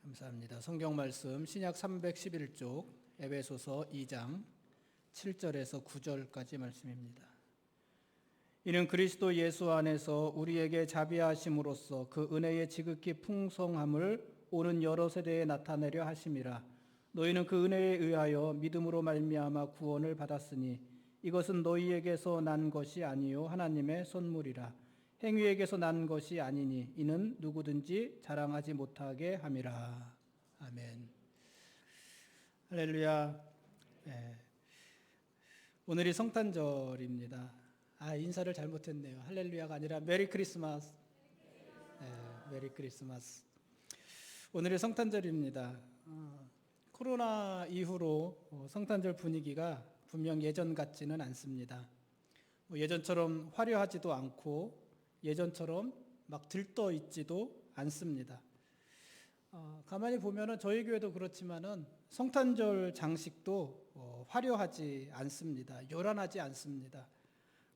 감사합니다. 성경 말씀 신약 311쪽 에베소서 2장 7절에서 9절까지 말씀입니다. 이는 그리스도 예수 안에서 우리에게 자비하심으로써 그 은혜의 지극히 풍성함을 오는 여러 세대에 나타내려 하심이라. 너희는 그 은혜에 의하여 믿음으로 말미암아 구원을 받았으니 이것은 너희에게서 난 것이 아니요 하나님의 선물이라. 행위에게서 난 것이 아니니 이는 누구든지 자랑하지 못하게 함이라. 아멘. 할렐루야. 네. 오늘이 성탄절입니다. 인사를 잘못했네요. 할렐루야가 아니라 메리 크리스마스. 메리 크리스마스. 오늘이 성탄절입니다. 코로나 이후로 성탄절 분위기가 분명 예전 같지는 않습니다. 예전처럼 화려하지도 않고 예전처럼 막 들떠 있지도 않습니다. 가만히 보면은 저희 교회도 그렇지만은 성탄절 장식도 화려하지 않습니다. 요란하지 않습니다.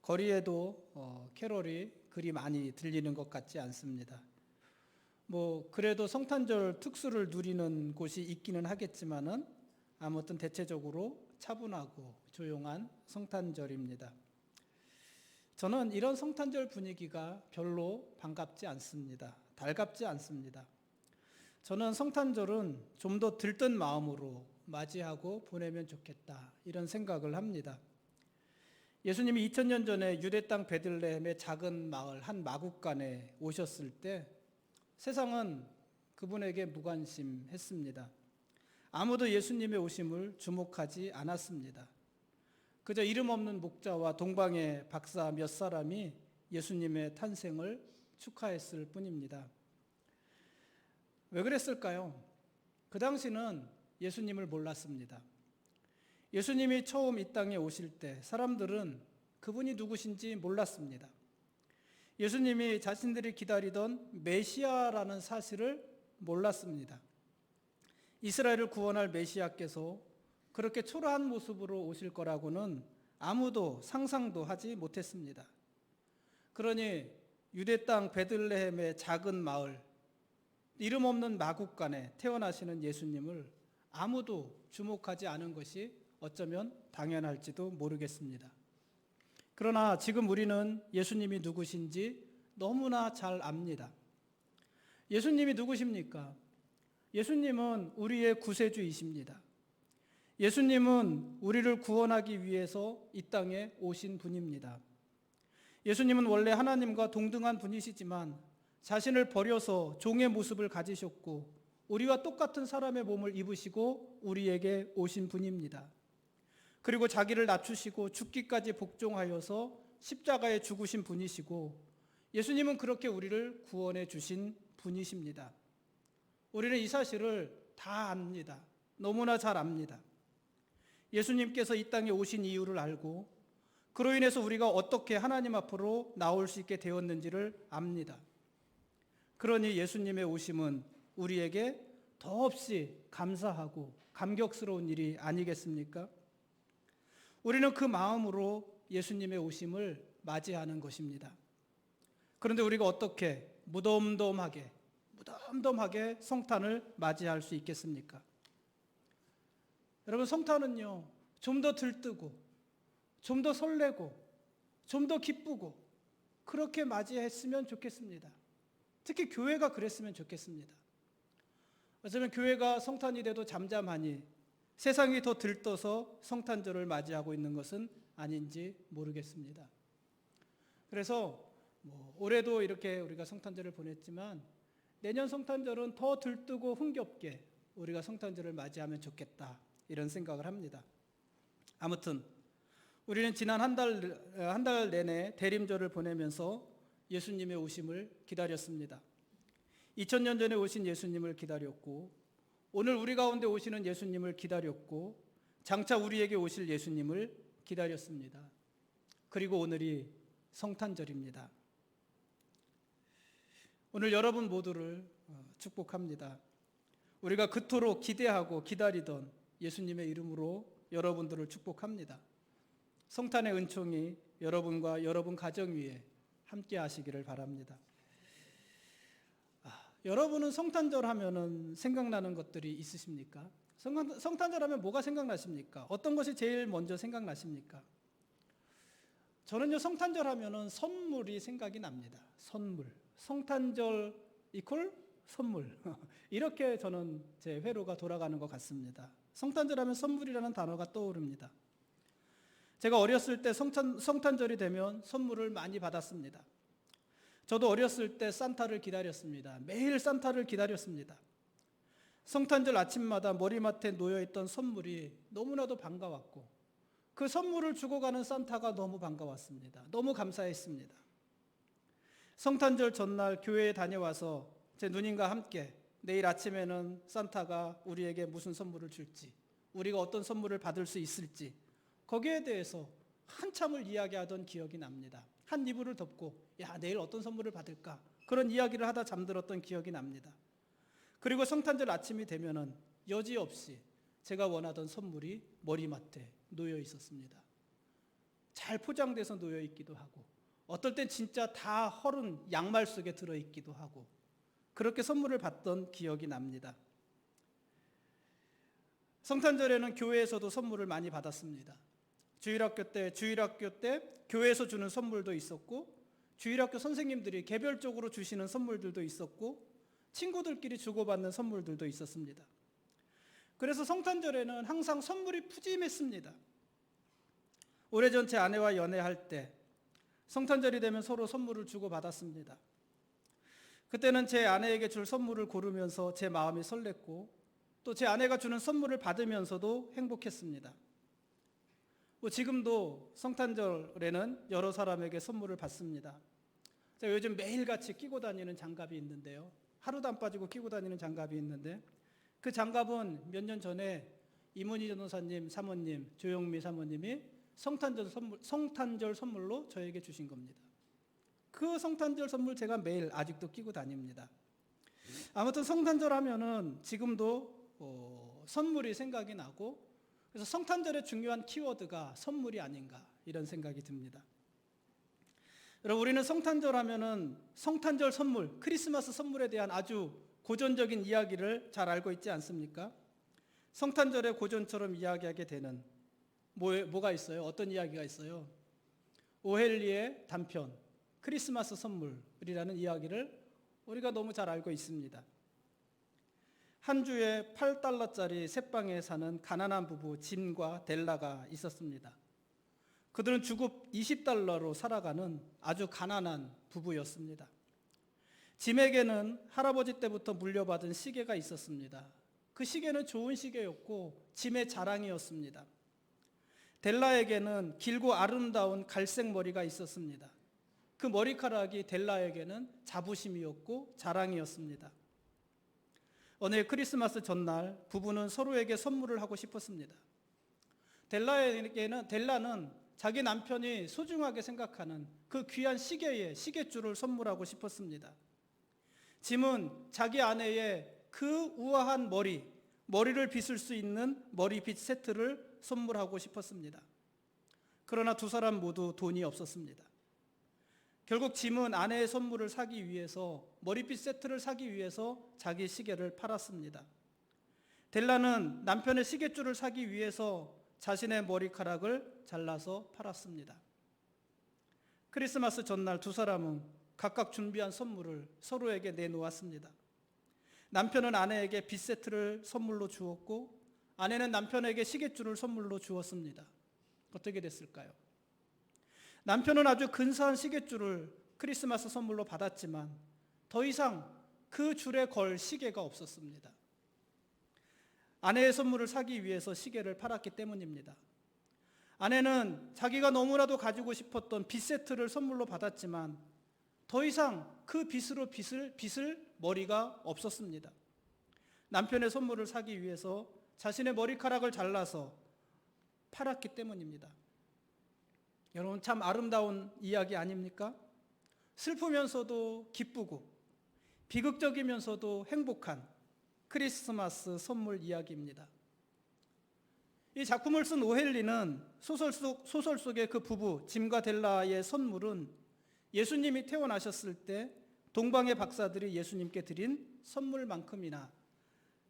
거리에도 캐롤이 그리 많이 들리는 것 같지 않습니다. 그래도 성탄절 특수를 누리는 곳이 있기는 하겠지만은 아무튼 대체적으로 차분하고 조용한 성탄절입니다. 저는 이런 성탄절 분위기가 별로 반갑지 않습니다. 달갑지 않습니다. 저는 성탄절은 좀 더 들뜬 마음으로 맞이하고 보내면 좋겠다, 이런 생각을 합니다. 예수님이 2000년 전에 유대 땅 베들레헴의 작은 마을 한 마국간에 오셨을 때 세상은 그분에게 무관심했습니다. 아무도 예수님의 오심을 주목하지 않았습니다. 그저 이름 없는 목자와 동방의 박사 몇 사람이 예수님의 탄생을 축하했을 뿐입니다. 왜 그랬을까요? 그 당시는 예수님을 몰랐습니다. 예수님이 처음 이 땅에 오실 때 사람들은 그분이 누구신지 몰랐습니다. 예수님이 자신들이 기다리던 메시아라는 사실을 몰랐습니다. 이스라엘을 구원할 메시아께서 그렇게 초라한 모습으로 오실 거라고는 아무도 상상도 하지 못했습니다. 그러니 유대 땅 베들레헴의 작은 마을, 이름 없는 마국간에 태어나시는 예수님을 아무도 주목하지 않은 것이 어쩌면 당연할지도 모르겠습니다. 그러나 지금 우리는 예수님이 누구신지 너무나 잘 압니다. 예수님이 누구십니까? 예수님은 우리의 구세주이십니다. 예수님은 우리를 구원하기 위해서 이 땅에 오신 분입니다. 예수님은 원래 하나님과 동등한 분이시지만 자신을 버려서 종의 모습을 가지셨고 우리와 똑같은 사람의 몸을 입으시고 우리에게 오신 분입니다. 그리고 자기를 낮추시고 죽기까지 복종하여서 십자가에 죽으신 분이시고 예수님은 그렇게 우리를 구원해 주신 분이십니다. 우리는 이 사실을 다 압니다. 너무나 잘 압니다. 예수님께서 이 땅에 오신 이유를 알고 그로 인해서 우리가 어떻게 하나님 앞으로 나올 수 있게 되었는지를 압니다. 그러니 예수님의 오심은 우리에게 더없이 감사하고 감격스러운 일이 아니겠습니까? 우리는 그 마음으로 예수님의 오심을 맞이하는 것입니다. 그런데 우리가 어떻게 무덤덤하게 성탄을 맞이할 수 있겠습니까? 여러분, 성탄은요, 좀 더 들뜨고 좀 더 설레고 좀 더 기쁘고 그렇게 맞이했으면 좋겠습니다. 특히 교회가 그랬으면 좋겠습니다. 어쩌면 교회가 성탄이 돼도 잠잠하니 세상이 더 들떠서 성탄절을 맞이하고 있는 것은 아닌지 모르겠습니다. 그래서 올해도 이렇게 우리가 성탄절을 보냈지만 내년 성탄절은 더 들뜨고 흥겹게 우리가 성탄절을 맞이하면 좋겠다, 이런 생각을 합니다. 아무튼 우리는 지난 한 달 내내 대림절을 보내면서 예수님의 오심을 기다렸습니다. 2000년 전에 오신 예수님을 기다렸고 오늘 우리 가운데 오시는 예수님을 기다렸고 장차 우리에게 오실 예수님을 기다렸습니다. 그리고 오늘이 성탄절입니다. 오늘 여러분 모두를 축복합니다. 우리가 그토록 기대하고 기다리던 예수님의 이름으로 여러분들을 축복합니다. 성탄의 은총이 여러분과 여러분 가정 위에 함께 하시기를 바랍니다. 여러분은 성탄절 하면은 생각나는 것들이 있으십니까? 성탄절 하면 뭐가 생각나십니까? 어떤 것이 제일 먼저 생각나십니까? 저는요, 성탄절 하면은 선물이 생각이 납니다. 선물. 성탄절 이퀄 선물. 이렇게 저는 제 회로가 돌아가는 것 같습니다. 성탄절 하면 선물이라는 단어가 떠오릅니다. 제가 어렸을 때 성탄절이 되면 선물을 많이 받았습니다. 저도 어렸을 때 산타를 기다렸습니다. 매일 산타를 기다렸습니다. 성탄절 아침마다 머리맡에 놓여있던 선물이 너무나도 반가웠고 그 선물을 주고 가는 산타가 너무 반가웠습니다. 너무 감사했습니다. 성탄절 전날 교회에 다녀와서 제 누님과 함께 내일 아침에는 산타가 우리에게 무슨 선물을 줄지, 우리가 어떤 선물을 받을 수 있을지 거기에 대해서 한참을 이야기하던 기억이 납니다. 한 이불을 덮고 야, 내일 어떤 선물을 받을까? 그런 이야기를 하다 잠들었던 기억이 납니다. 그리고 성탄절 아침이 되면은 여지없이 제가 원하던 선물이 머리맡에 놓여 있었습니다. 잘 포장돼서 놓여 있기도 하고 어떨 땐 진짜 다 헐은 양말 속에 들어 있기도 하고 그렇게 선물을 받던 기억이 납니다. 성탄절에는 교회에서도 선물을 많이 받았습니다. 주일학교 때 교회에서 주는 선물도 있었고 주일학교 선생님들이 개별적으로 주시는 선물들도 있었고 친구들끼리 주고받는 선물들도 있었습니다. 그래서 성탄절에는 항상 선물이 푸짐했습니다. 오래전 제 아내와 연애할 때 성탄절이 되면 서로 선물을 주고받았습니다. 그때는 제 아내에게 줄 선물을 고르면서 제 마음이 설렜고 또 제 아내가 주는 선물을 받으면서도 행복했습니다. 지금도 성탄절에는 여러 사람에게 선물을 받습니다. 제가 요즘 매일같이 끼고 다니는 장갑이 있는데요. 하루도 안 빠지고 끼고 다니는 장갑이 있는데 그 장갑은 몇 년 전에 이문희 전도사님 사모님, 조영미 사모님이 성탄절 선물로 저에게 주신 겁니다. 그 성탄절 선물 제가 매일 아직도 끼고 다닙니다. 아무튼 성탄절 하면은 지금도 선물이 생각이 나고 그래서 성탄절의 중요한 키워드가 선물이 아닌가 이런 생각이 듭니다. 여러분 우리는 성탄절 하면은 성탄절 선물, 크리스마스 선물에 대한 아주 고전적인 이야기를 잘 알고 있지 않습니까? 성탄절의 고전처럼 이야기하게 되는 뭐가 있어요? 어떤 이야기가 있어요? 오헬리의 단편, 크리스마스 선물이라는 이야기를 우리가 너무 잘 알고 있습니다. 한 주에 $8짜리 셋방에 사는 가난한 부부 짐과 델라가 있었습니다. 그들은 주급 $20로 살아가는 아주 가난한 부부였습니다. 짐에게는 할아버지 때부터 물려받은 시계가 있었습니다. 그 시계는 좋은 시계였고 짐의 자랑이었습니다. 델라에게는 길고 아름다운 갈색 머리가 있었습니다. 그 머리카락이 델라에게는 자부심이었고 자랑이었습니다. 어느 크리스마스 전날 부부는 서로에게 선물을 하고 싶었습니다. 델라는 자기 남편이 소중하게 생각하는 그 귀한 시계줄을 선물하고 싶었습니다. 짐은 자기 아내의 그 우아한 머리를 빗을 수 있는 머리빗 세트를 선물하고 싶었습니다. 그러나 두 사람 모두 돈이 없었습니다. 결국 짐은 아내의 선물을 사기 위해서 머리빗 세트를 사기 위해서 자기 시계를 팔았습니다. 델라는 남편의 시계줄을 사기 위해서 자신의 머리카락을 잘라서 팔았습니다. 크리스마스 전날 두 사람은 각각 준비한 선물을 서로에게 내놓았습니다. 남편은 아내에게 빗 세트를 선물로 주었고 아내는 남편에게 시계줄을 선물로 주었습니다. 어떻게 됐을까요? 남편은 아주 근사한 시계줄을 크리스마스 선물로 받았지만 더 이상 그 줄에 걸 시계가 없었습니다. 아내의 선물을 사기 위해서 시계를 팔았기 때문입니다. 아내는 자기가 너무나도 가지고 싶었던 빗 세트를 선물로 받았지만 더 이상 그 빗으로 빗을 머리가 없었습니다. 남편의 선물을 사기 위해서 자신의 머리카락을 잘라서 팔았기 때문입니다. 여러분 참 아름다운 이야기 아닙니까? 슬프면서도 기쁘고 비극적이면서도 행복한 크리스마스 선물 이야기입니다. 이 작품을 쓴 오헬리는 소설 속의 그 부부 짐과 델라의 선물은 예수님이 태어나셨을 때 동방의 박사들이 예수님께 드린 선물만큼이나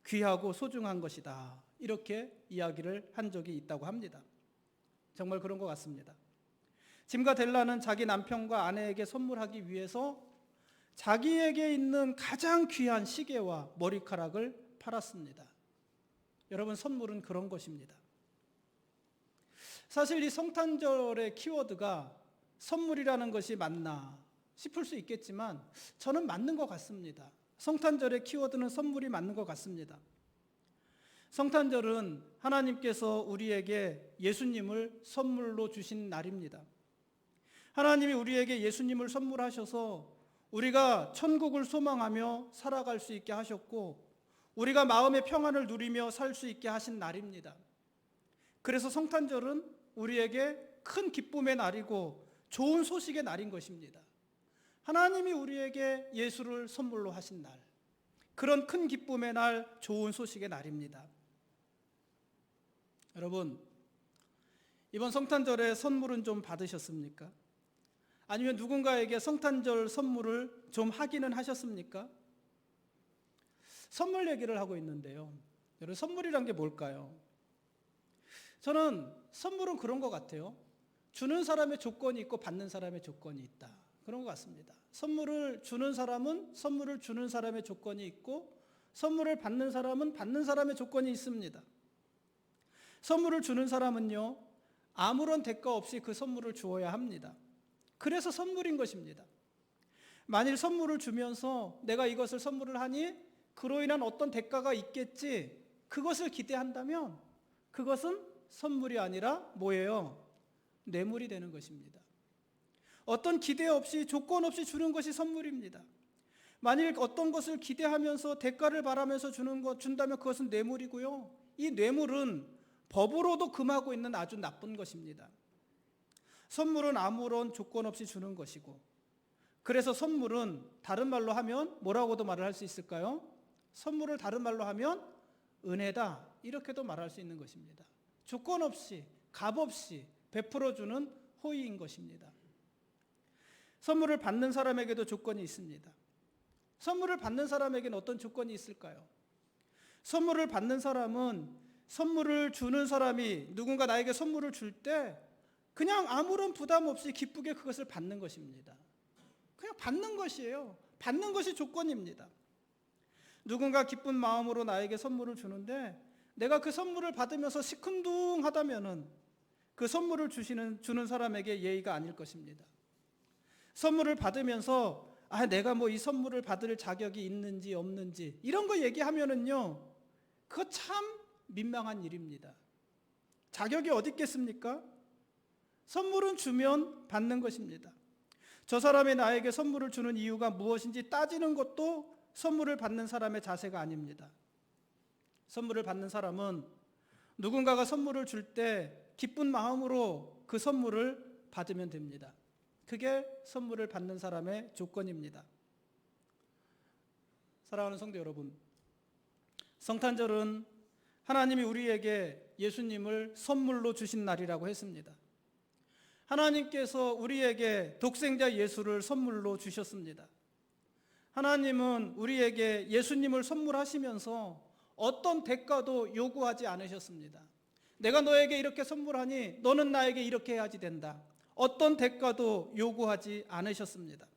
귀하고 소중한 것이다. 이렇게 이야기를 한 적이 있다고 합니다. 정말 그런 것 같습니다. 짐과 델라는 자기 남편과 아내에게 선물하기 위해서 자기에게 있는 가장 귀한 시계와 머리카락을 팔았습니다. 여러분, 선물은 그런 것입니다. 사실 이 성탄절의 키워드가 선물이라는 것이 맞나 싶을 수 있겠지만 저는 맞는 것 같습니다. 성탄절의 키워드는 선물이 맞는 것 같습니다. 성탄절은 하나님께서 우리에게 예수님을 선물로 주신 날입니다. 하나님이 우리에게 예수님을 선물하셔서 우리가 천국을 소망하며 살아갈 수 있게 하셨고 우리가 마음의 평안을 누리며 살 수 있게 하신 날입니다. 그래서 성탄절은 우리에게 큰 기쁨의 날이고 좋은 소식의 날인 것입니다. 하나님이 우리에게 예수를 선물로 하신 날, 그런 큰 기쁨의 날, 좋은 소식의 날입니다. 여러분, 이번 성탄절에 선물은 좀 받으셨습니까? 아니면 누군가에게 성탄절 선물을 좀 하기는 하셨습니까? 선물 얘기를 하고 있는데요. 여러분, 선물이란 게 뭘까요? 저는 선물은 그런 것 같아요. 주는 사람의 조건이 있고 받는 사람의 조건이 있다. 그런 것 같습니다. 선물을 주는 사람은 선물을 주는 사람의 조건이 있고 선물을 받는 사람은 받는 사람의 조건이 있습니다. 선물을 주는 사람은요, 아무런 대가 없이 그 선물을 주어야 합니다. 그래서 선물인 것입니다. 만일 선물을 주면서 내가 이것을 선물을 하니 그로 인한 어떤 대가가 있겠지, 그것을 기대한다면 그것은 선물이 아니라 뭐예요? 뇌물이 되는 것입니다. 어떤 기대 없이 조건 없이 주는 것이 선물입니다. 만일 어떤 것을 기대하면서 대가를 바라면서 준다면 그것은 뇌물이고요. 이 뇌물은 법으로도 금하고 있는 아주 나쁜 것입니다. 선물은 아무런 조건 없이 주는 것이고, 그래서 선물은 다른 말로 하면 뭐라고도 말을 할 수 있을까요? 선물을 다른 말로 하면 은혜다, 이렇게도 말할 수 있는 것입니다. 조건 없이 값 없이 베풀어주는 호의인 것입니다. 선물을 받는 사람에게도 조건이 있습니다. 선물을 받는 사람에게는 어떤 조건이 있을까요? 선물을 받는 사람은 선물을 주는 사람이 누군가 나에게 선물을 줄 때 그냥 아무런 부담 없이 기쁘게 그것을 받는 것입니다. 그냥 받는 것이에요. 받는 것이 조건입니다. 누군가 기쁜 마음으로 나에게 선물을 주는데 내가 그 선물을 받으면서 시큰둥하다면은 그 선물을 주는 사람에게 예의가 아닐 것입니다. 선물을 받으면서 내가 뭐 이 선물을 받을 자격이 있는지 없는지 이런 거 얘기하면은요, 그거 참 민망한 일입니다. 자격이 어디 있겠습니까? 선물은 주면 받는 것입니다. 저 사람이 나에게 선물을 주는 이유가 무엇인지 따지는 것도 선물을 받는 사람의 자세가 아닙니다. 선물을 받는 사람은 누군가가 선물을 줄 때 기쁜 마음으로 그 선물을 받으면 됩니다. 그게 선물을 받는 사람의 조건입니다. 사랑하는 성도 여러분, 성탄절은 하나님이 우리에게 예수님을 선물로 주신 날이라고 했습니다. 하나님께서 우리에게 독생자 예수를 선물로 주셨습니다. 하나님은 우리에게 예수님을 선물하시면서 어떤 대가도 요구하지 않으셨습니다. 내가 너에게 이렇게 선물하니 너는 나에게 이렇게 해야지 된다. 어떤 대가도 요구하지 않으셨습니다.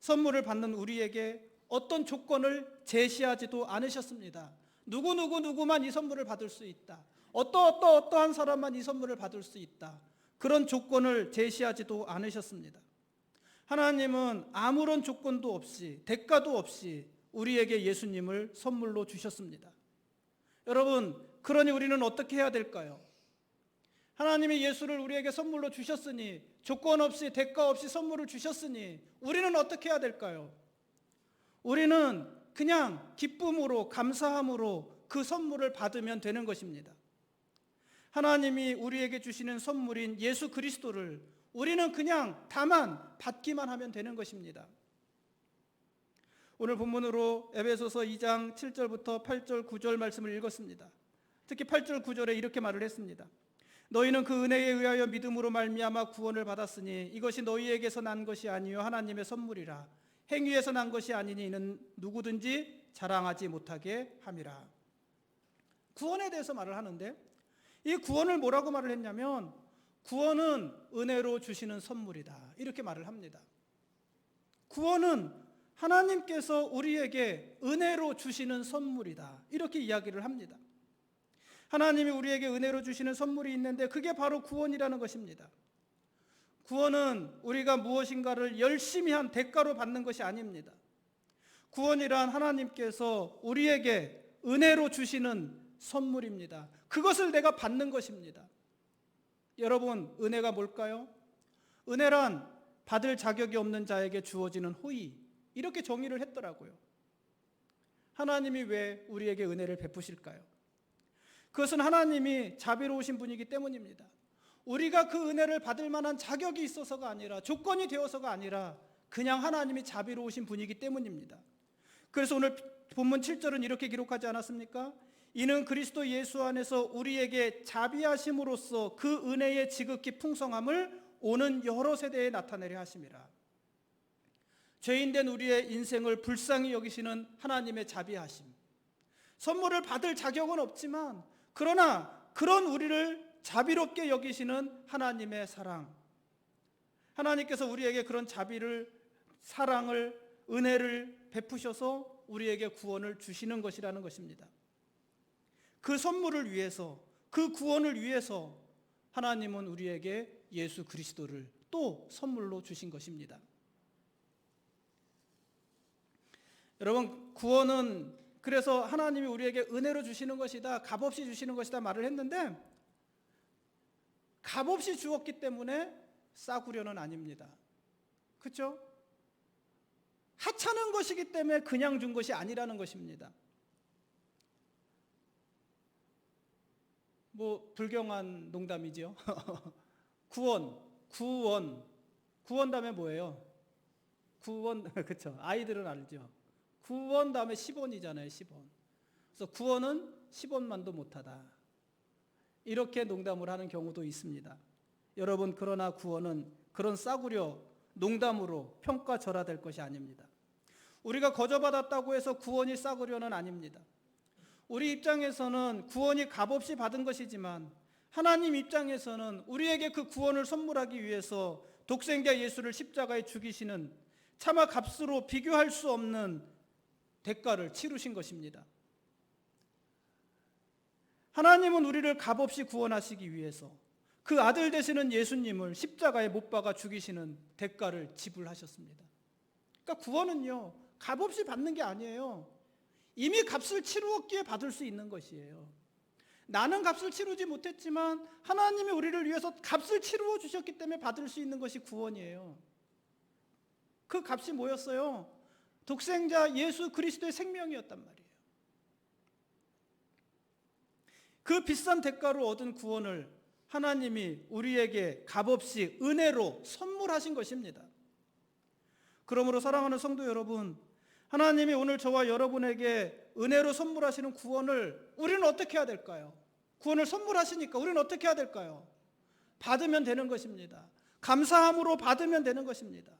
선물을 받는 우리에게 어떤 조건을 제시하지도 않으셨습니다. 누구만 이 선물을 받을 수 있다. 어떠한 사람만 이 선물을 받을 수 있다. 그런 조건을 제시하지도 않으셨습니다. 하나님은 아무런 조건도 없이 대가도 없이 우리에게 예수님을 선물로 주셨습니다. 여러분, 그러니 우리는 어떻게 해야 될까요? 하나님이 예수를 우리에게 선물로 주셨으니, 조건 없이 대가 없이 선물을 주셨으니 우리는 어떻게 해야 될까요? 우리는 그냥 기쁨으로 감사함으로 그 선물을 받으면 되는 것입니다. 하나님이 우리에게 주시는 선물인 예수 그리스도를 우리는 그냥 다만 받기만 하면 되는 것입니다. 오늘 본문으로 에베소서 2장 7절부터 8절 9절 말씀을 읽었습니다. 특히 8절 9절에 이렇게 말을 했습니다. 너희는 그 은혜에 의하여 믿음으로 말미암아 구원을 받았으니 이것이 너희에게서 난 것이 아니요 하나님의 선물이라. 행위에서 난 것이 아니니 이는 누구든지 자랑하지 못하게 함이라. 구원에 대해서 말을 하는데 이 구원을 뭐라고 말을 했냐면 구원은 은혜로 주시는 선물이다. 이렇게 말을 합니다. 구원은 하나님께서 우리에게 은혜로 주시는 선물이다. 이렇게 이야기를 합니다. 하나님이 우리에게 은혜로 주시는 선물이 있는데 그게 바로 구원이라는 것입니다. 구원은 우리가 무엇인가를 열심히 한 대가로 받는 것이 아닙니다. 구원이란 하나님께서 우리에게 은혜로 주시는 선물입니다. 그것을 내가 받는 것입니다. 여러분, 은혜가 뭘까요? 은혜란 받을 자격이 없는 자에게 주어지는 호의, 이렇게 정의를 했더라고요. 하나님이 왜 우리에게 은혜를 베푸실까요? 그것은 하나님이 자비로우신 분이기 때문입니다. 우리가 그 은혜를 받을 만한 자격이 있어서가 아니라, 조건이 되어서가 아니라 그냥 하나님이 자비로우신 분이기 때문입니다. 그래서 오늘 본문 7절은 이렇게 기록하지 않았습니까? 이는 그리스도 예수 안에서 우리에게 자비하심으로써 그 은혜의 지극히 풍성함을 오는 여러 세대에 나타내려 하심이라. 죄인된 우리의 인생을 불쌍히 여기시는 하나님의 자비하심. 선물을 받을 자격은 없지만 그러나 그런 우리를 자비롭게 여기시는 하나님의 사랑. 하나님께서 우리에게 그런 자비를, 사랑을, 은혜를 베푸셔서 우리에게 구원을 주시는 것이라는 것입니다. 그 선물을 위해서, 그 구원을 위해서 하나님은 우리에게 예수 그리스도를 또 선물로 주신 것입니다. 여러분, 구원은 그래서 하나님이 우리에게 은혜로 주시는 것이다, 값없이 주시는 것이다 말을 했는데 값없이 주었기 때문에 싸구려는 아닙니다. 그렇죠? 하찮은 것이기 때문에 그냥 준 것이 아니라는 것입니다. 뭐 불경한 농담이죠. 구원 다음에 뭐예요? 구원, 그렇죠? 아이들은 알죠. 구원 다음에 10원이잖아요. 10원. 그래서 구원은 10원만도 못하다. 이렇게 농담을 하는 경우도 있습니다. 여러분, 그러나 구원은 그런 싸구려 농담으로 평가절하될 것이 아닙니다. 우리가 거저받았다고 해서 구원이 싸구려는 아닙니다. 우리 입장에서는 구원이 값없이 받은 것이지만 하나님 입장에서는 우리에게 그 구원을 선물하기 위해서 독생자 예수를 십자가에 죽이시는 차마 값으로 비교할 수 없는 대가를 치르신 것입니다. 하나님은 우리를 값없이 구원하시기 위해서 그 아들 되시는 예수님을 십자가에 못 박아 죽이시는 대가를 지불하셨습니다. 그러니까 구원은요, 값없이 받는 게 아니에요. 이미 값을 치루었기에 받을 수 있는 것이에요. 나는 값을 치르지 못했지만 하나님이 우리를 위해서 값을 치루어 주셨기 때문에 받을 수 있는 것이 구원이에요. 그 값이 뭐였어요? 독생자 예수 그리스도의 생명이었단 말이에요. 그 비싼 대가로 얻은 구원을 하나님이 우리에게 값없이 은혜로 선물하신 것입니다. 그러므로 사랑하는 성도 여러분, 하나님이 오늘 저와 여러분에게 은혜로 선물하시는 구원을 우리는 어떻게 해야 될까요? 구원을 선물하시니까 우리는 어떻게 해야 될까요? 받으면 되는 것입니다. 감사함으로 받으면 되는 것입니다.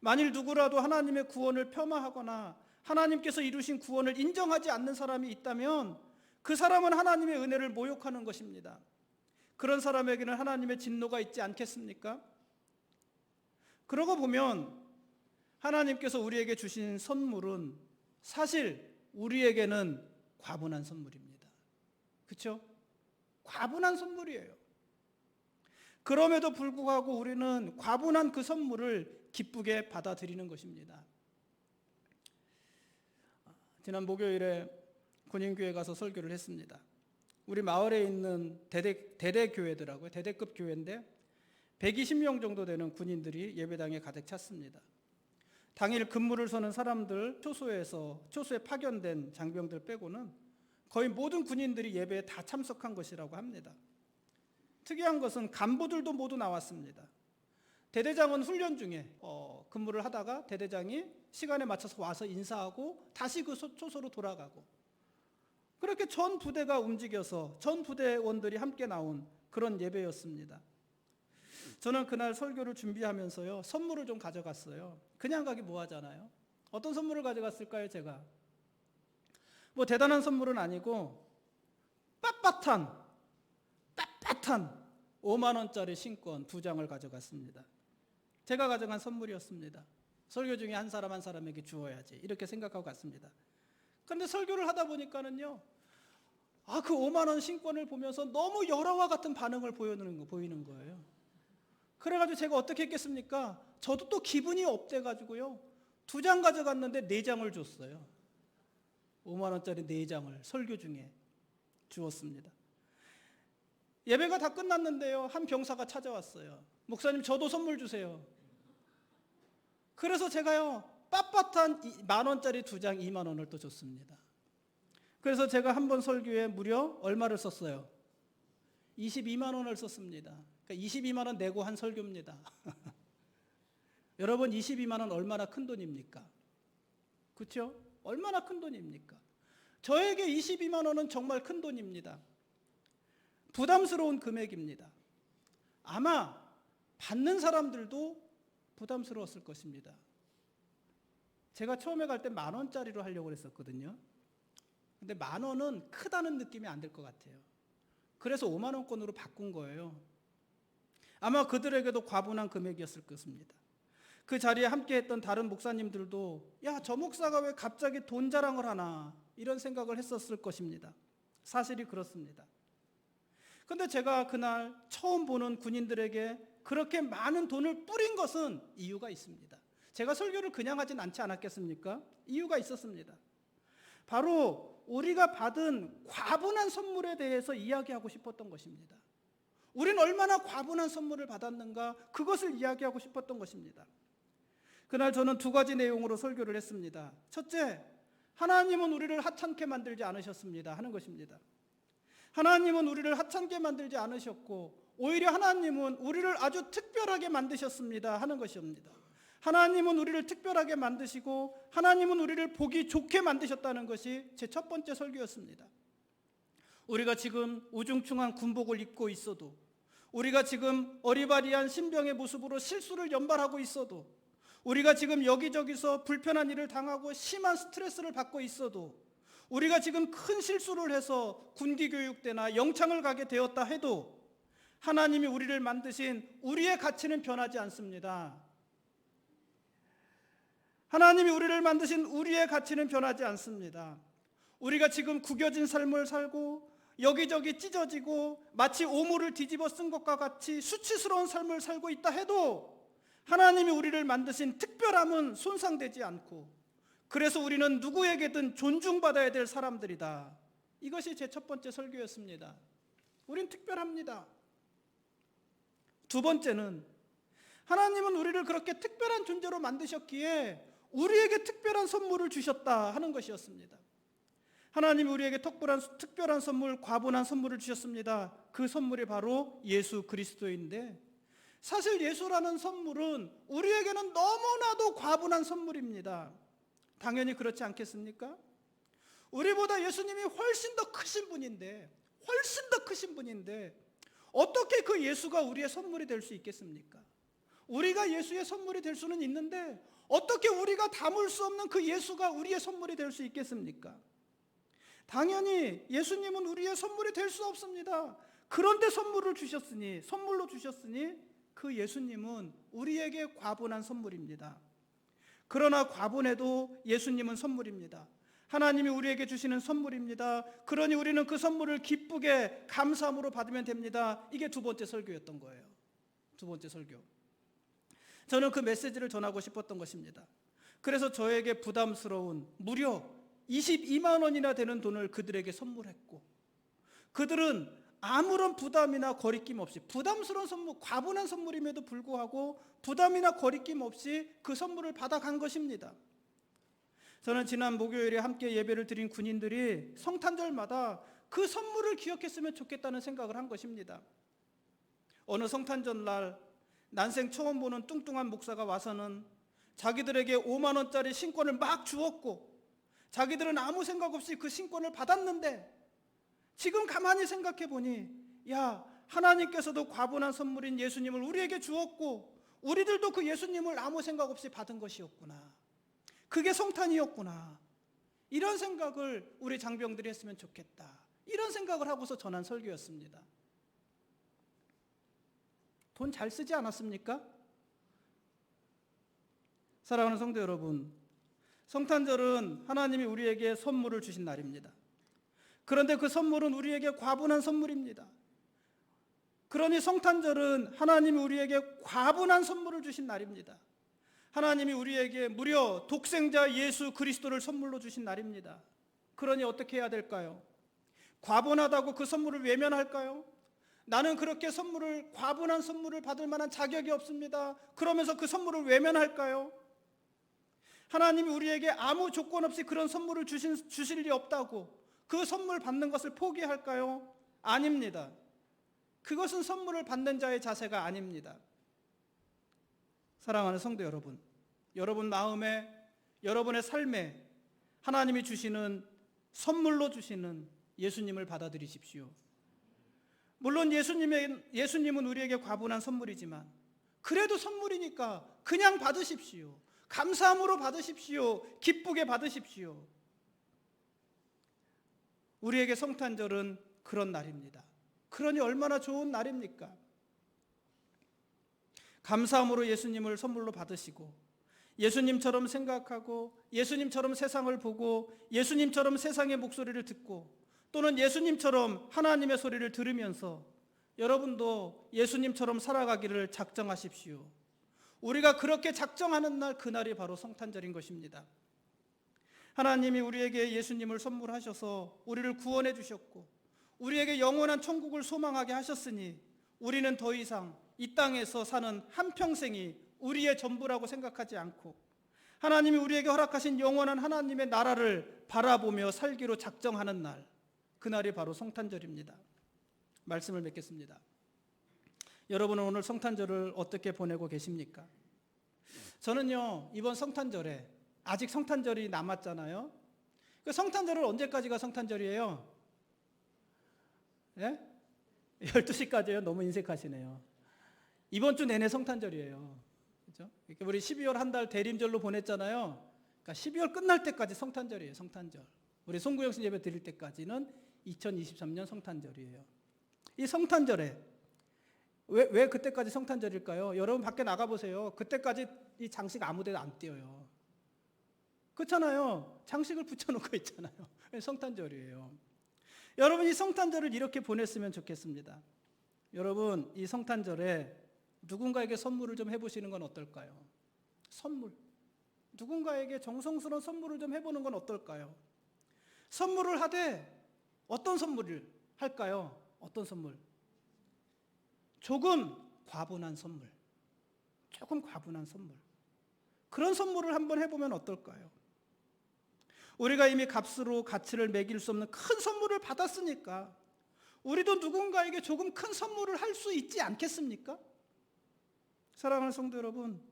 만일 누구라도 하나님의 구원을 폄하하거나 하나님께서 이루신 구원을 인정하지 않는 사람이 있다면 그 사람은 하나님의 은혜를 모욕하는 것입니다. 그런 사람에게는 하나님의 진노가 있지 않겠습니까? 그러고 보면 하나님께서 우리에게 주신 선물은 사실 우리에게는 과분한 선물입니다. 그렇죠? 과분한 선물이에요. 그럼에도 불구하고 우리는 과분한 그 선물을 기쁘게 받아들이는 것입니다. 지난 목요일에 군인교회 가서 설교를 했습니다. 우리 마을에 있는 대대교회더라고요. 대대급 교회인데 120명 정도 되는 군인들이 예배당에 가득 찼습니다. 당일 근무를 서는 사람들, 초소에 파견된 장병들 빼고는 거의 모든 군인들이 예배에 다 참석한 것이라고 합니다. 특이한 것은 간부들도 모두 나왔습니다. 대대장은 훈련 중에 근무를 하다가 대대장이 시간에 맞춰서 와서 인사하고 다시 그 초소로 돌아가고, 그렇게 전 부대가 움직여서 전 부대원들이 함께 나온 그런 예배였습니다. 저는 그날 설교를 준비하면서요, 선물을 좀 가져갔어요. 그냥 가기 뭐 하잖아요. 어떤 선물을 가져갔을까요, 제가? 뭐 대단한 선물은 아니고 빳빳한 5만 원짜리 신권 2장을 가져갔습니다. 제가 가져간 선물이었습니다. 설교 중에 한 사람 한 사람에게 주어야지 이렇게 생각하고 갔습니다. 그런데 설교를 하다 보니까는요, 그 5만 원 신권을 보면서 너무 열화와 같은 반응을 보이는 거예요. 그래가지고 제가 어떻게 했겠습니까? 저도 또 기분이 업돼가지고요, 2장 가져갔는데 4장을 줬어요. 5만 원짜리 4장을 설교 중에 주었습니다. 예배가 다 끝났는데요, 한 병사가 찾아왔어요. 목사님, 저도 선물 주세요. 그래서 제가요, 빳빳한 1,000원짜리 2장 2만 원을 또 줬습니다. 그래서 제가 한 번 설교에 무려 얼마를 썼어요? 22만 원을 썼습니다. 그러니까 22만 원 내고 한 설교입니다. 여러분, 22만 원 얼마나 큰 돈입니까? 그렇죠? 얼마나 큰 돈입니까? 저에게 22만 원은 정말 큰 돈입니다. 부담스러운 금액입니다. 아마 받는 사람들도 부담스러웠을 것입니다. 제가 처음에 갈 때 10,000원짜리로 하려고 했었거든요. 근데 10,000원은 크다는 느낌이 안 들 것 같아요. 그래서 5만 원권으로 바꾼 거예요. 아마 그들에게도 과분한 금액이었을 것입니다. 그 자리에 함께 했던 다른 목사님들도 야, 저 목사가 왜 갑자기 돈 자랑을 하나, 이런 생각을 했었을 것입니다. 사실이 그렇습니다. 그런데 제가 그날 처음 보는 군인들에게 그렇게 많은 돈을 뿌린 것은 이유가 있습니다. 제가 설교를 그냥 하진 않지 않았겠습니까? 이유가 있었습니다. 바로 우리가 받은 과분한 선물에 대해서 이야기하고 싶었던 것입니다. 우리는 얼마나 과분한 선물을 받았는가, 그것을 이야기하고 싶었던 것입니다. 그날 저는 2가지 내용으로 설교를 했습니다. 첫째, 하나님은 우리를 하찮게 만들지 않으셨습니다 하는 것입니다. 하나님은 우리를 하찮게 만들지 않으셨고 오히려 하나님은 우리를 아주 특별하게 만드셨습니다 하는 것입니다. 하나님은 우리를 특별하게 만드시고 하나님은 우리를 보기 좋게 만드셨다는 것이 제 첫 번째 설교였습니다. 우리가 지금 우중충한 군복을 입고 있어도, 우리가 지금 어리바리한 신병의 모습으로 실수를 연발하고 있어도, 우리가 지금 여기저기서 불편한 일을 당하고 심한 스트레스를 받고 있어도, 우리가 지금 큰 실수를 해서 군기교육대나 영창을 가게 되었다 해도 하나님이 우리를 만드신 우리의 가치는 변하지 않습니다. 하나님이 우리를 만드신 우리의 가치는 변하지 않습니다. 우리가 지금 구겨진 삶을 살고 여기저기 찢어지고 마치 오물을 뒤집어 쓴 것과 같이 수치스러운 삶을 살고 있다 해도 하나님이 우리를 만드신 특별함은 손상되지 않고, 그래서 우리는 누구에게든 존중받아야 될 사람들이다. 이것이 제 첫 번째 설교였습니다. 우린 특별합니다. 2번째는 하나님은 우리를 그렇게 특별한 존재로 만드셨기에 우리에게 특별한 선물을 주셨다 하는 것이었습니다. 하나님이 우리에게 특별한 선물, 과분한 선물을 주셨습니다. 그 선물이 바로 예수 그리스도인데, 사실 예수라는 선물은 우리에게는 너무나도 과분한 선물입니다. 당연히 그렇지 않겠습니까? 우리보다 예수님이 훨씬 더 크신 분인데 어떻게 그 예수가 우리의 선물이 될 수 있겠습니까? 우리가 예수의 선물이 될 수는 있는데 어떻게 우리가 담을 수 없는 그 예수가 우리의 선물이 될 수 있겠습니까? 당연히 예수님은 우리의 선물이 될 수 없습니다. 그런데 선물로 주셨으니 그 예수님은 우리에게 과분한 선물입니다. 그러나 과분해도 예수님은 선물입니다. 하나님이 우리에게 주시는 선물입니다. 그러니 우리는 그 선물을 기쁘게 감사함으로 받으면 됩니다. 이게 2번째 설교였던 거예요. 2번째 설교. 저는 그 메시지를 전하고 싶었던 것입니다. 그래서 저에게 부담스러운 무려 22만 원이나 되는 돈을 그들에게 선물했고, 그들은 아무런 부담이나 거리낌 없이, 부담스러운 선물, 과분한 선물임에도 불구하고 부담이나 거리낌 없이 그 선물을 받아간 것입니다. 저는 지난 목요일에 함께 예배를 드린 군인들이 성탄절마다 그 선물을 기억했으면 좋겠다는 생각을 한 것입니다. 어느 성탄절 날 난생 처음 보는 뚱뚱한 목사가 와서는 자기들에게 5만 원짜리 신권을 막 주었고, 자기들은 아무 생각 없이 그 신권을 받았는데, 지금 가만히 생각해 보니, 야, 하나님께서도 과분한 선물인 예수님을 우리에게 주었고 우리들도 그 예수님을 아무 생각 없이 받은 것이었구나. 그게 성탄이었구나. 이런 생각을 우리 장병들이 했으면 좋겠다. 이런 생각을 하고서 전한 설교였습니다. 돈 잘 쓰지 않았습니까? 사랑하는 성도 여러분, 성탄절은 하나님이 우리에게 선물을 주신 날입니다. 그런데 그 선물은 우리에게 과분한 선물입니다. 그러니 성탄절은 하나님이 우리에게 과분한 선물을 주신 날입니다. 하나님이 우리에게 무려 독생자 예수 그리스도를 선물로 주신 날입니다. 그러니 어떻게 해야 될까요? 과분하다고 그 선물을 외면할까요? 나는 그렇게 과분한 선물을 받을 만한 자격이 없습니다. 그러면서 그 선물을 외면할까요? 하나님이 우리에게 아무 조건 없이 그런 선물을 주실 리 없다고 그 선물 받는 것을 포기할까요? 아닙니다. 그것은 선물을 받는 자의 자세가 아닙니다. 사랑하는 성도 여러분, 여러분 마음에, 여러분의 삶에 하나님이 주시는 선물로 주시는 예수님을 받아들이십시오. 물론 예수님은 우리에게 과분한 선물이지만 그래도 선물이니까 그냥 받으십시오. 감사함으로 받으십시오. 기쁘게 받으십시오. 우리에게 성탄절은 그런 날입니다. 그러니 얼마나 좋은 날입니까? 감사함으로 예수님을 선물로 받으시고 예수님처럼 생각하고 예수님처럼 세상을 보고 예수님처럼 세상의 목소리를 듣고 또는 예수님처럼 하나님의 소리를 들으면서 여러분도 예수님처럼 살아가기를 작정하십시오. 우리가 그렇게 작정하는 날, 그날이 바로 성탄절인 것입니다. 하나님이 우리에게 예수님을 선물하셔서 우리를 구원해 주셨고 우리에게 영원한 천국을 소망하게 하셨으니 우리는 더 이상 이 땅에서 사는 한평생이 우리의 전부라고 생각하지 않고 하나님이 우리에게 허락하신 영원한 하나님의 나라를 바라보며 살기로 작정하는 날, 그날이 바로 성탄절입니다. 말씀을 맺겠습니다. 여러분은 오늘 성탄절을 어떻게 보내고 계십니까? 저는요, 이번 성탄절에 아직 성탄절이 남았잖아요. 그 성탄절은 언제까지가 성탄절이에요? 예? 12시까지요? 너무 인색하시네요. 이번 주 내내 성탄절이에요. 그렇죠? 우리 12월 한 달 대림절로 보냈잖아요. 그러니까 12월 끝날 때까지 성탄절이에요. 성탄절. 우리 송구영신 예배 드릴 때까지는 2023년 성탄절이에요. 이 성탄절에 왜 그때까지 성탄절일까요? 여러분 밖에 나가보세요. 그때까지 이 장식 아무 데도 안 띄어요. 그렇잖아요. 장식을 붙여놓고 있잖아요. 성탄절이에요. 여러분 이 성탄절을 이렇게 보냈으면 좋겠습니다. 여러분 이 성탄절에 누군가에게 선물을 좀 해보시는 건 어떨까요? 선물. 누군가에게 정성스러운 선물을 좀 해보는 건 어떨까요? 선물을 하되 어떤 선물을 할까요? 어떤 선물? 조금 과분한 선물. 조금 과분한 선물. 그런 선물을 한번 해보면 어떨까요? 우리가 이미 값으로 가치를 매길 수 없는 큰 선물을 받았으니까 우리도 누군가에게 조금 큰 선물을 할 수 있지 않겠습니까? 사랑하는 성도 여러분,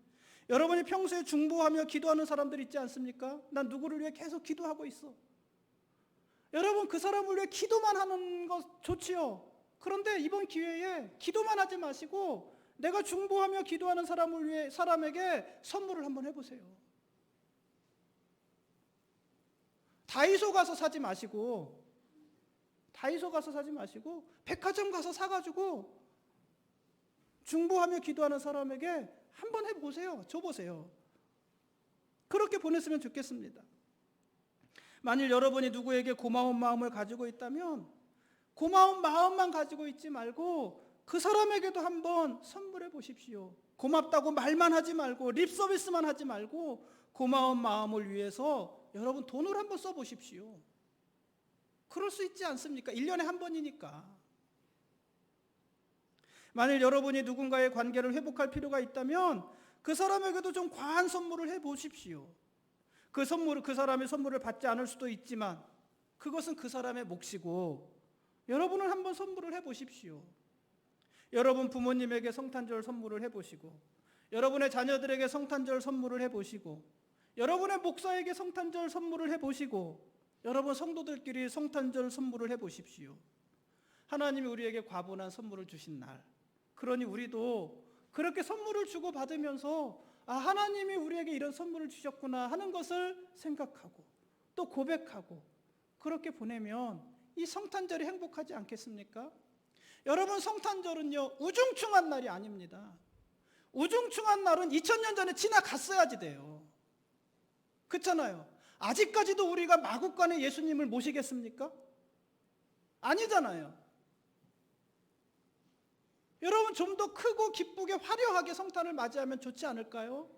여러분이 평소에 중보하며 기도하는 사람들 있지 않습니까? 난 누구를 위해 계속 기도하고 있어. 여러분 그 사람을 위해 기도만 하는 것 좋지요. 그런데 이번 기회에 기도만 하지 마시고 내가 중보하며 기도하는 사람에게 선물을 한번 해보세요. 다이소 가서 사지 마시고 백화점 가서 사가지고 중보하며 기도하는 사람에게 한번 해보세요. 줘보세요. 그렇게 보냈으면 좋겠습니다. 만일 여러분이 누구에게 고마운 마음을 가지고 있다면 고마운 마음만 가지고 있지 말고 그 사람에게도 한번 선물해 보십시오. 고맙다고 말만 하지 말고 립 서비스만 하지 말고 고마운 마음을 위해서 여러분 돈을 한번 써보십시오. 그럴 수 있지 않습니까? 1년에 한 번이니까. 만일 여러분이 누군가의 관계를 회복할 필요가 있다면 그 사람에게도 좀 과한 선물을 해보십시오. 그 사람의 선물을 받지 않을 수도 있지만 그것은 그 사람의 몫이고 여러분은 한번 선물을 해보십시오. 여러분 부모님에게 성탄절 선물을 해보시고 여러분의 자녀들에게 성탄절 선물을 해보시고 여러분의 목사에게 성탄절 선물을 해보시고 여러분 성도들끼리 성탄절 선물을 해보십시오. 하나님이 우리에게 과분한 선물을 주신 날. 그러니 우리도 그렇게 선물을 주고 받으면서 하나님이 우리에게 이런 선물을 주셨구나 하는 것을 생각하고 또 고백하고 그렇게 보내면 이 성탄절이 행복하지 않겠습니까? 여러분, 성탄절은요 우중충한 날이 아닙니다. 우중충한 날은 2000년 전에 지나갔어야지 돼요. 그렇잖아요. 아직까지도 우리가 마국간에 예수님을 모시겠습니까? 아니잖아요. 여러분, 좀 더 크고 기쁘게 화려하게 성탄을 맞이하면 좋지 않을까요?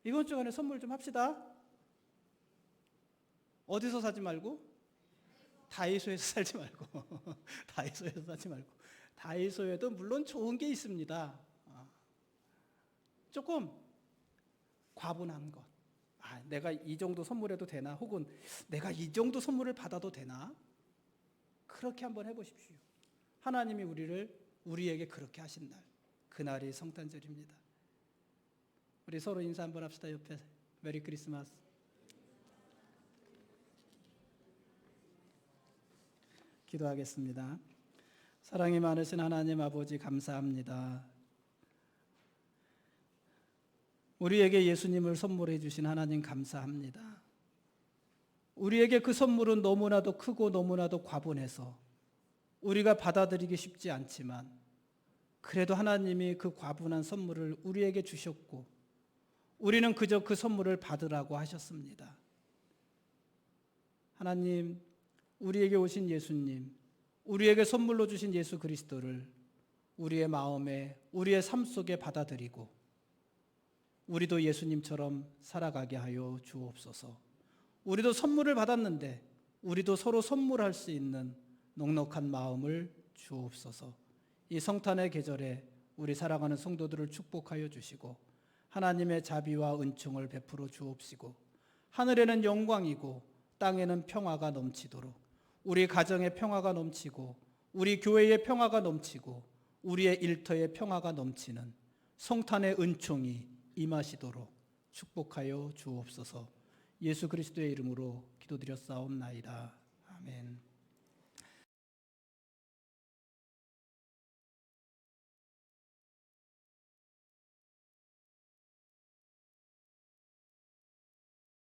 이번 주간에 선물 좀 합시다. 어디서 사지 말고? 다이소에서 살지 말고. 다이소에서 사지 말고. 다이소에도 물론 좋은 게 있습니다. 조금 과분한 것. 내가 이 정도 선물해도 되나? 혹은 내가 이 정도 선물을 받아도 되나? 그렇게 한번 해보십시오. 하나님이 우리에게 그렇게 하신 날, 그날이 성탄절입니다. 우리 서로 인사 한번 합시다. 옆에 메리 크리스마스. 기도하겠습니다. 사랑이 많으신 하나님 아버지, 감사합니다. 우리에게 예수님을 선물해 주신 하나님 감사합니다. 우리에게 그 선물은 너무나도 크고 너무나도 과분해서 우리가 받아들이기 쉽지 않지만 그래도 하나님이 그 과분한 선물을 우리에게 주셨고 우리는 그저 그 선물을 받으라고 하셨습니다. 하나님, 우리에게 오신 예수님, 우리에게 선물로 주신 예수 그리스도를 우리의 마음에, 우리의 삶 속에 받아들이고 우리도 예수님처럼 살아가게 하여 주옵소서. 우리도 선물을 받았는데 우리도 서로 선물할 수 있는 넉넉한 마음을 주옵소서. 이 성탄의 계절에 우리 사랑하는 성도들을 축복하여 주시고 하나님의 자비와 은총을 베풀어 주옵시고 하늘에는 영광이고 땅에는 평화가 넘치도록 우리 가정의 평화가 넘치고 우리 교회의 평화가 넘치고 우리의 일터의 평화가 넘치는 성탄의 은총이 임하시도록 축복하여 주옵소서. 예수 그리스도의 이름으로 기도드렸사옵나이다. 아멘.